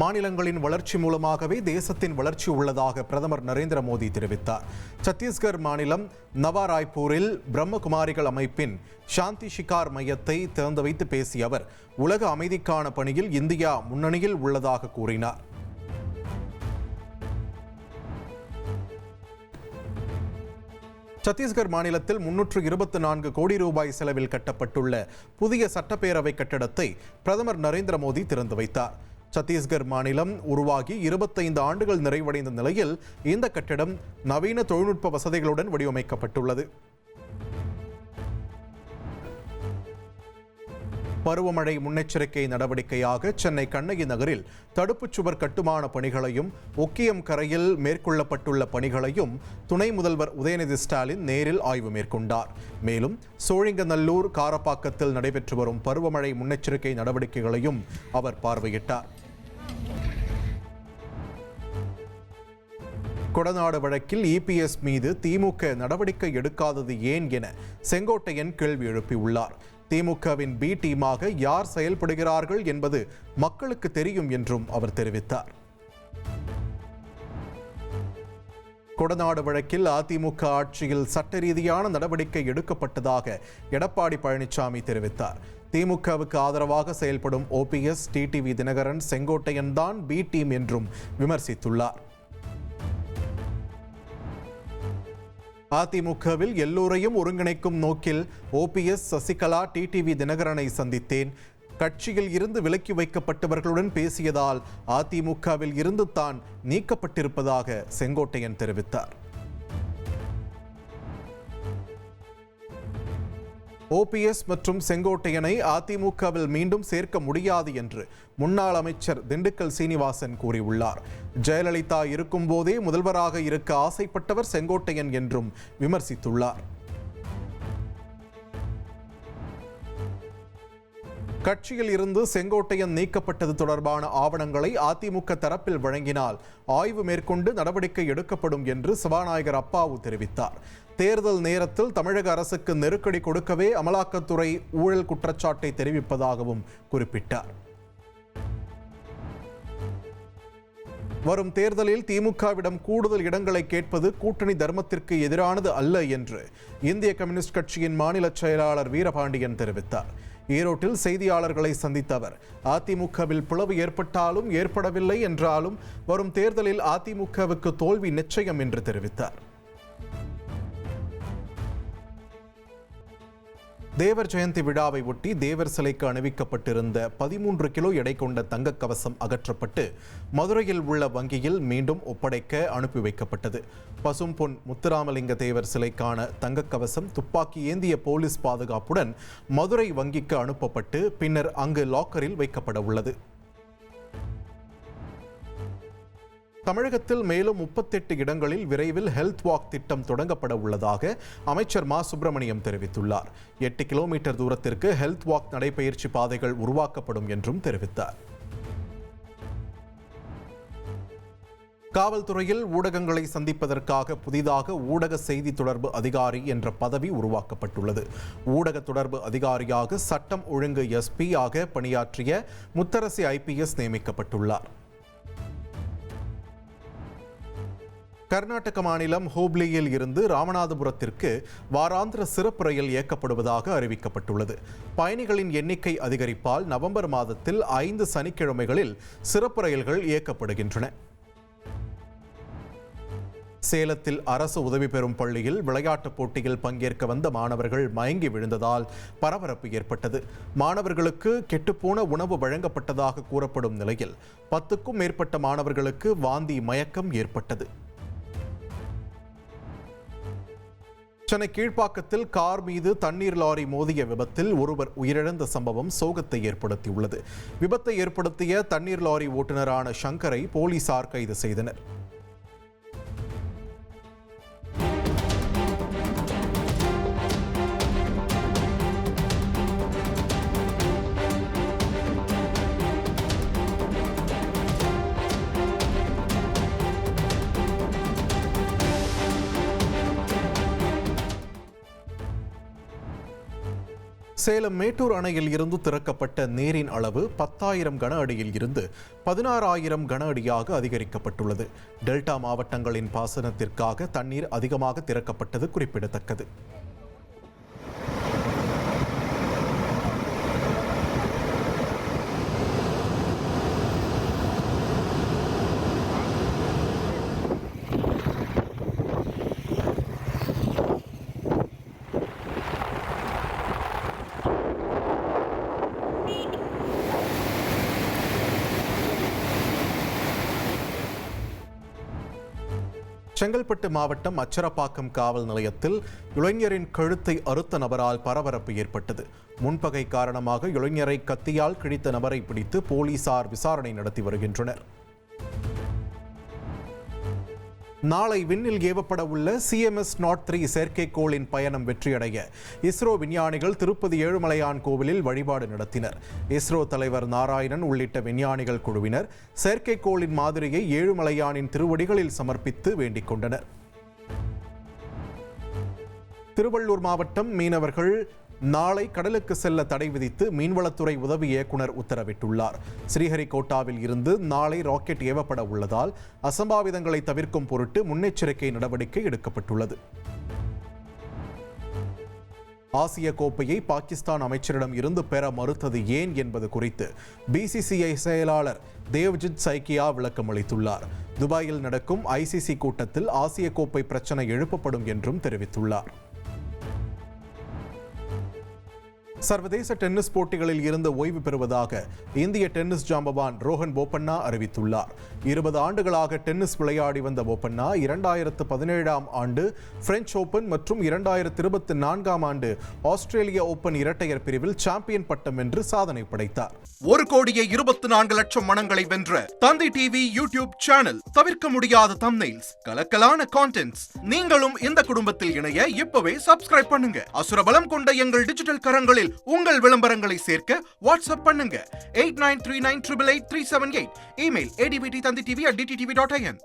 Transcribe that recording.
மாநிலங்களின் வளர்ச்சி மூலமாகவே தேசத்தின் வளர்ச்சி உள்ளதாக பிரதமர் நரேந்திர மோடி தெரிவித்தார். சத்தீஸ்கர் மாநிலம் நவாராய்ப்பூரில் பிரம்மகுமாரிகள் அமைப்பின் சாந்தி ஷிகார் மையத்தை திறந்து வைத்து பேசிய அவர், உலக அமைதிக்கான பணியில் இந்தியா முன்னணியில் உள்ளதாக கூறினார். சத்தீஸ்கர் மாநிலத்தில் 324 கோடி ரூபாய் செலவில் கட்டப்பட்டுள்ள புதிய சட்டப்பேரவை கட்டடத்தை பிரதமர் நரேந்திர மோடி திறந்து வைத்தார். சத்தீஸ்கர் மாநிலம் உருவாகி 25 ஆண்டுகள் நிறைவடைந்த நிலையில் இந்த கட்டடம் நவீன தொழில்நுட்ப வசதிகளுடன் வடிவமைக்கப்பட்டுள்ளது. பருவமழை முன்னெச்சரிக்கை நடவடிக்கையாக சென்னை கண்ணகி நகரில் தடுப்புச் சுவர் கட்டுமான பணிகளையும் ஒக்கியம் கரையில் மேற்கொள்ளப்பட்டுள்ள பணிகளையும் துணை முதல்வர் உதயநிதி ஸ்டாலின் நேரில் ஆய்வு மேற்கொண்டார். மேலும் சோழிங்கநல்லூர், காரப்பாக்கத்தில் நடைபெற்று வரும் பருவமழை முன்னெச்சரிக்கை நடவடிக்கைகளையும் அவர் பார்வையிட்டார். கொடநாடு வழக்கில் இபிஎஸ் மீது திமுக நடவடிக்கை எடுக்காதது ஏன் என செங்கோட்டையன் கேள்வி எழுப்பியுள்ளார். திமுகவின் பி டீமாக யார் செயல்படுகிறார்கள் என்பது மக்களுக்கு தெரியும் என்றும் அவர் தெரிவித்தார். கொடநாடு வழக்கில் அதிமுக ஆட்சியில் சட்ட ரீதியான நடவடிக்கை எடுக்கப்பட்டதாக எடப்பாடி பழனிசாமி தெரிவித்தார். திமுகவுக்கு ஆதரவாக செயல்படும் ஓபிஎஸ், டிடிவி தினகரன், செங்கோட்டையன் தான் பி டீம் என்றும் விமர்சித்துள்ளார். அதிமுகவில் எல்லோரையும் ஒருங்கிணைக்கும் நோக்கில் ஓபிஎஸ், சசிகலா, டிடிவி தினகரனை சந்தித்தேன். கட்சியில் இருந்து விலக்கி வைக்கப்பட்டவர்களுடன் பேசியதால் அதிமுகவில் இருந்து தான் நீக்கப்பட்டிருப்பதாக செங்கோட்டையன் தெரிவித்தார். ஓபிஎஸ் மற்றும் செங்கோட்டையனை அதிமுகவில் மீண்டும் சேர்க்க முடியாது என்று முன்னாள் அமைச்சர் திண்டுக்கல் சீனிவாசன் கூறியுள்ளார். ஜெயலலிதா இருக்கும்போதே முதல்வராக இருக்க ஆசைப்பட்டவர் செங்கோட்டையன் என்றும் விமர்சித்துள்ளார். கட்சியில் இருந்து செங்கோட்டையன் நீக்கப்பட்டது தொடர்பான ஆவணங்களை அதிமுக தரப்பில் வழங்கினால் ஆய்வு மேற்கொண்டு நடவடிக்கை எடுக்கப்படும் என்று சபாநாயகர் அப்பாவு தெரிவித்தார். தேர்தல் நேரத்தில் தமிழக அரசுக்கு நெருக்கடி கொடுக்கவே அமலாக்கத்துறை ஊழல் குற்றச்சாட்டை தெரிவிப்பதாகவும் குறிப்பிட்டார். வரும் தேர்தலில் திமுகவிடம் கூடுதல் இடங்களை கேட்பது கூட்டணி தர்மத்திற்கு எதிரானது அல்ல என்று இந்திய கம்யூனிஸ்ட் கட்சியின் மாநில செயலாளர் வீரபாண்டியன் தெரிவித்தார். ஈரோட்டில் செய்தியாளர்களை சந்தித்த அவர், அதிமுகவில் பிளவு ஏற்பட்டாலும் ஏற்படவில்லை என்றாலும் வரும் தேர்தலில் அதிமுகவுக்கு தோல்வி நிச்சயம் என்று தெரிவித்தார். தேவர் ஜெயந்தி விழாவை ஒட்டி தேவர் சிலைக்கு அணிவிக்கப்பட்டிருந்த 13 கிலோ எடை கொண்ட தங்கக் கவசம் அகற்றப்பட்டு மதுரையில் உள்ள வங்கியில் மீண்டும் ஒப்படைக்க அனுப்பி வைக்கப்பட்டது. பசும்பொன் முத்துராமலிங்க தேவர் சிலைக்கான தங்கக் கவசம் துப்பாக்கி ஏந்திய போலீஸ் பாதுகாப்புடன் மதுரை வங்கிக்கு அனுப்பப்பட்டு பின்னர் அங்கு லாக்கரில் வைக்கப்பட உள்ளது. தமிழகத்தில் மேலும் 38 இடங்களில் விரைவில் ஹெல்த் வாக் திட்டம் தொடங்கப்பட உள்ளதாக அமைச்சர் மா சுப்பிரமணியம் தெரிவித்துள்ளார். 8 கிலோமீட்டர் தூரத்திற்கு ஹெல்த் வாக் நடைபயிற்சி பாதைகள் உருவாக்கப்படும் என்றும் தெரிவித்தார். காவல்துறையில் ஊடகங்களை சந்திப்பதற்காக புதிதாக ஊடக செய்தி தொடர்பு அதிகாரி என்ற பதவி உருவாக்கப்பட்டுள்ளது. ஊடக தொடர்பு அதிகாரியாக சட்டம் ஒழுங்கு எஸ்பி ஆக பணியாற்றிய முத்தரசி ஐபிஎஸ் நியமிக்கப்பட்டுள்ளார். கர்நாடக மாநிலம் ஹூப்ளியில் இருந்து ராமநாதபுரத்திற்கு வாராந்திர சிறப்பு ரயில் இயக்கப்படுவதாக அறிவிக்கப்பட்டுள்ளது. பயணிகளின் எண்ணிக்கை அதிகரிப்பால் நவம்பர் மாதத்தில் 5 சனிக்கிழமைகளில் சிறப்பு ரயில்கள் இயக்கப்படுகின்றன. சேலத்தில் அரசு உதவி பெறும் பள்ளியில் விளையாட்டுப் போட்டியில் பங்கேற்க வந்த மாணவர்கள் மயங்கி விழுந்ததால் பரபரப்பு ஏற்பட்டது. மாணவர்களுக்கு கெட்டுப்போன உணவு வழங்கப்பட்டதாக கூறப்படும் நிலையில் 10க்கும் மேற்பட்ட மாணவர்களுக்கு வாந்தி, மயக்கம் ஏற்பட்டது. சென்னை கீழ்ப்பாக்கத்தில் கார் மீது தண்ணீர் லாரி மோதிய விபத்தில் ஒருவர் உயிரிழந்த சம்பவம் சோகத்தை ஏற்படுத்தியுள்ளது. விபத்தை ஏற்படுத்திய தண்ணீர் லாரி ஓட்டுநரான சங்கரை போலீசார் கைது செய்தனர். சேலம் மேட்டூர் அணையில் இருந்து திறக்கப்பட்ட நீரின் அளவு 10,000 கன அடியில் இருந்து 16,000 கன அடியாக அதிகரிக்கப்பட்டுள்ளது. டெல்டா மாவட்டங்களின் பாசனத்திற்காக தண்ணீர் அதிகமாக திறக்கப்பட்டது குறிப்பிடத்தக்கது. செங்கல்பட்டு மாவட்டம் அச்சரப்பாக்கம் காவல் நிலையத்தில் இளைஞரின் கழுத்தை அறுத்த நபரால் பரபரப்பு ஏற்பட்டது. முன்பகை காரணமாக இளைஞரை கத்தியால் கிழித்த நபரை பிடித்து போலீசார் விசாரணை நடத்தி வருகின்றனர். நாளை விண்ணில் ஏவப்பட உள்ள CMS-03 செயற்கைக்கோளின் பயணம் வெற்றியடைய இஸ்ரோ விஞ்ஞானிகள் திருப்பதி ஏழுமலையான் கோவிலில் வழிபாடு நடத்தினர். இஸ்ரோ தலைவர் நாராயணன் உள்ளிட்ட விஞ்ஞானிகள் குழுவினர் செயற்கைக்கோளின் மாதிரியை ஏழுமலையானின் திருவடிகளில் சமர்ப்பித்து வேண்டிக் கொண்டனர். திருவள்ளூர் மாவட்டம் மீனவர்கள் நாளை கடலுக்கு செல்ல தடை விதித்து மீன்வளத்துறை உதவி இயக்குனர் உத்தரவிட்டுள்ளார். ஸ்ரீஹரிகோட்டாவில் இருந்து நாளை ராக்கெட் ஏவப்பட உள்ளதால் அசம்பாவிதங்களை தவிர்க்கும் பொருட்டு முன்னெச்சரிக்கை நடவடிக்கை எடுக்கப்பட்டுள்ளது. ஆசிய கோப்பையை பாகிஸ்தான் அமைச்சரிடம் இருந்து பெற மறுத்தது ஏன் என்பது குறித்து BCCI செயலாளர் தேவ்ஜித் சைக்கியா விளக்கம் அளித்துள்ளார். துபாயில் நடக்கும் ICC கூட்டத்தில் ஆசிய கோப்பை பிரச்சனை எழுப்பப்படும் என்றும் தெரிவித்துள்ளார். சர்வதேச டென்னிஸ் போட்டிகளில் இருந்து ஓய்வு பெறுவதாக இந்திய டென்னிஸ் ஜாம்பவான் ரோஹன் போபண்ணா அறிவித்துள்ளார். 20 ஆண்டுகளாக டென்னிஸ் விளையாடி வந்த போபண்ணா 2017ஆம் ஆண்டு பிரெஞ்சு ஓபன் மற்றும் 2024ஆம் ஆண்டு ஆஸ்திரேலிய ஓபன் இரட்டையர் பிரிவில் சாம்பியன் பட்டம் வென்று சாதனை படைத்தார். 1,24,00,000 மனங்களை வென்ற தந்தி டிவி யூடியூப் சேனல். தவிர்க்க முடியாத தம்ப்நெயில்ஸ், கலக்கலான கான்டென்ட்ஸ். நீங்களும் இந்த குடும்பத்தில் இணைய இப்பவே சப்ஸ்கிரைப் பண்ணுங்க. அசுரபலம் கொண்ட எங்கள் டிஜிட்டல் கரங்களில் உங்கள் விளம்பரங்களை சேர்க்க வாட்ஸ்அப் பண்ணுங்க 8939888378. Email advttanditv@dttv.in.